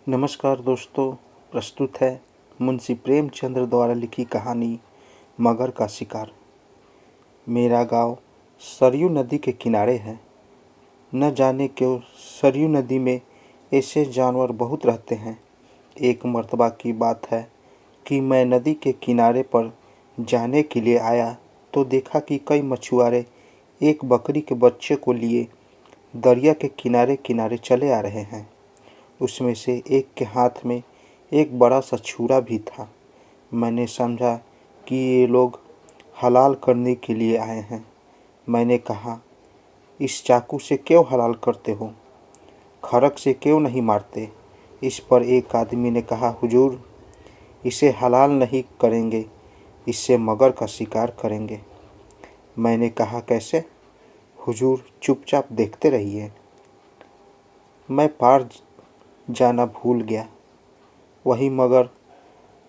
नमस्कार दोस्तों। प्रस्तुत है मुंशी प्रेमचंद्र द्वारा लिखी कहानी मगर का शिकार। मेरा गांव सरयू नदी के किनारे है। न जाने क्यों सरयू नदी में ऐसे जानवर बहुत रहते हैं। एक मर्तबा की बात है कि मैं नदी के किनारे पर जाने के लिए आया तो देखा कि कई मछुआरे एक बकरी के बच्चे को लिए दरिया के किनारे किनारे चले आ रहे हैं। उसमें से एक के हाथ में एक बड़ा सा छुरा भी था। मैंने समझा कि ये लोग हलाल करने के लिए आए हैं। मैंने कहा, इस चाकू से क्यों हलाल करते हो? खड़क से क्यों नहीं मारते? इस पर एक आदमी ने कहा, हुजूर, इसे हलाल नहीं करेंगे, इससे मगर का शिकार करेंगे। मैंने कहा, कैसे? हुजूर चुपचाप देखते रहिए। मैं पार जाना भूल गया। वही मगर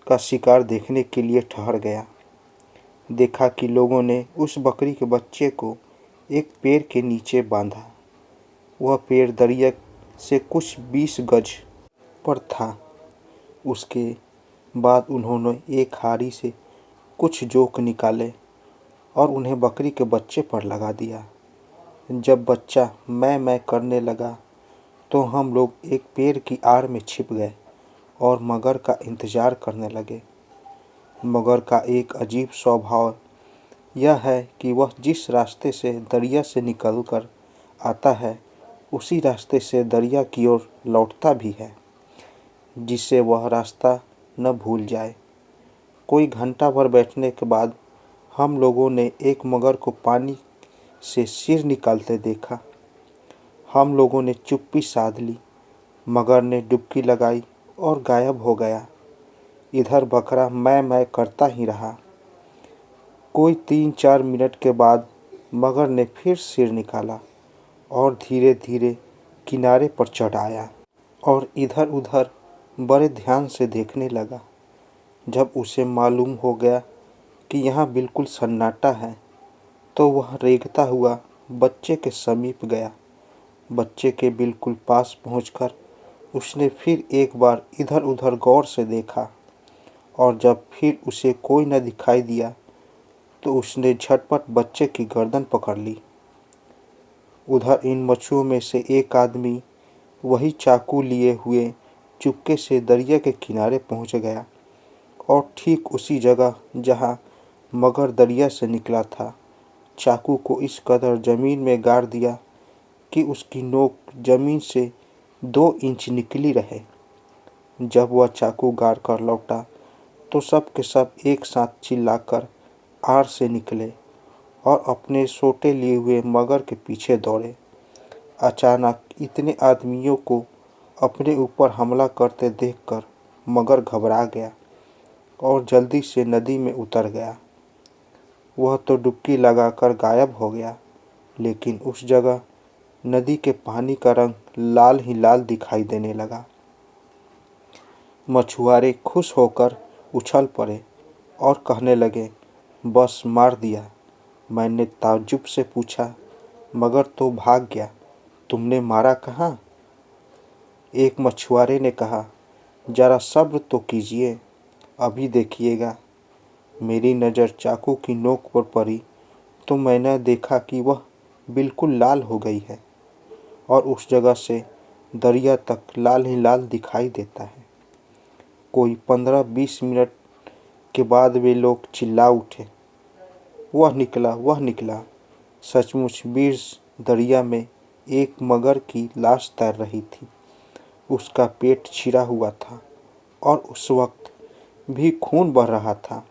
का शिकार देखने के लिए ठहर गया। देखा कि लोगों ने उस बकरी के बच्चे को एक पेड़ के नीचे बांधा। वह पेड़ दरिया से कुछ 20 गज पर था। उसके बाद उन्होंने एक हारी से कुछ जोक निकाले और उन्हें बकरी के बच्चे पर लगा दिया। जब बच्चा मैं करने लगा तो हम लोग एक पेड़ की आड़ में छिप गए और मगर का इंतज़ार करने लगे। मगर का एक अजीब स्वभाव यह है कि वह जिस रास्ते से दरिया से निकलकर आता है उसी रास्ते से दरिया की ओर लौटता भी है, जिससे वह रास्ता न भूल जाए। कोई घंटा भर बैठने के बाद हम लोगों ने एक मगर को पानी से सिर निकालते देखा। हम लोगों ने चुप्पी साध ली। मगर ने डुबकी लगाई और गायब हो गया। इधर बकरा मैं करता ही रहा। कोई 3-4 मिनट के बाद मगर ने फिर सिर निकाला और धीरे धीरे किनारे पर चढ़ आया और इधर उधर बड़े ध्यान से देखने लगा। जब उसे मालूम हो गया कि यहाँ बिल्कुल सन्नाटा है तो वह रेंगता हुआ बच्चे के समीप गया। बच्चे के बिल्कुल पास पहुंचकर उसने फिर एक बार इधर उधर गौर से देखा और जब फिर उसे कोई न दिखाई दिया तो उसने झटपट बच्चे की गर्दन पकड़ ली। उधर इन मछुओं में से एक आदमी वही चाकू लिए हुए चुपके से दरिया के किनारे पहुंच गया और ठीक उसी जगह जहां मगर दरिया से निकला था चाकू को इस कदर जमीन में गाड़ दिया कि उसकी नोक जमीन से 2 इंच निकली रहे। जब वह चाकू गाड़ कर लौटा तो सब के सब एक साथ चिल्लाकर आड़ से निकले और अपने सोटे लिए हुए मगर के पीछे दौड़े। अचानक इतने आदमियों को अपने ऊपर हमला करते देखकर मगर घबरा गया और जल्दी से नदी में उतर गया। वह तो डुबकी लगाकर गायब हो गया, लेकिन उस जगह नदी के पानी का रंग लाल ही लाल दिखाई देने लगा। मछुआरे खुश होकर उछल पड़े और कहने लगे, बस मार दिया। मैंने ताज्जुब से पूछा, मगर तो भाग गया, तुमने मारा कहाँ? एक मछुआरे ने कहा, जरा सब्र तो कीजिए, अभी देखिएगा। मेरी नज़र चाकू की नोक पर पड़ी तो मैंने देखा कि वह बिल्कुल लाल हो गई है और उस जगह से दरिया तक लाल ही लाल दिखाई देता है। कोई 15-20 मिनट के बाद वे लोग चिल्ला उठे, वह निकला, वह निकला। सचमुच बीर दरिया में एक मगर की लाश तैर रही थी। उसका पेट छिरा हुआ था और उस वक्त भी खून बह रहा था।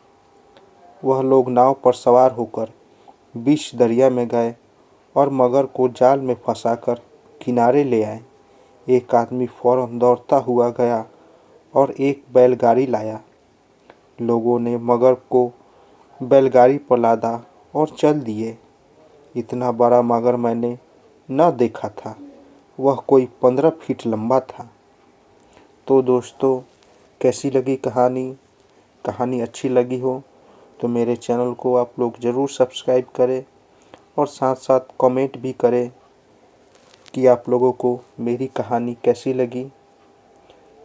वह लोग नाव पर सवार होकर बीच दरिया में गए और मगर को जाल में फंसाकर किनारे ले आए। एक आदमी फौरन दौड़ता हुआ गया और एक बैलगाड़ी लाया। लोगों ने मगर को बैलगाड़ी पर लादा और चल दिए। इतना बड़ा मगर मैंने न देखा था। वह कोई 15 फीट लंबा था। तो दोस्तों, कैसी लगी कहानी? कहानी अच्छी लगी हो तो मेरे चैनल को आप लोग ज़रूर सब्सक्राइब करें और साथ साथ कमेंट भी करें कि आप लोगों को मेरी कहानी कैसी लगी।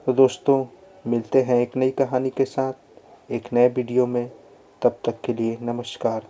तो दोस्तों, मिलते हैं एक नई कहानी के साथ एक नए वीडियो में। तब तक के लिए नमस्कार।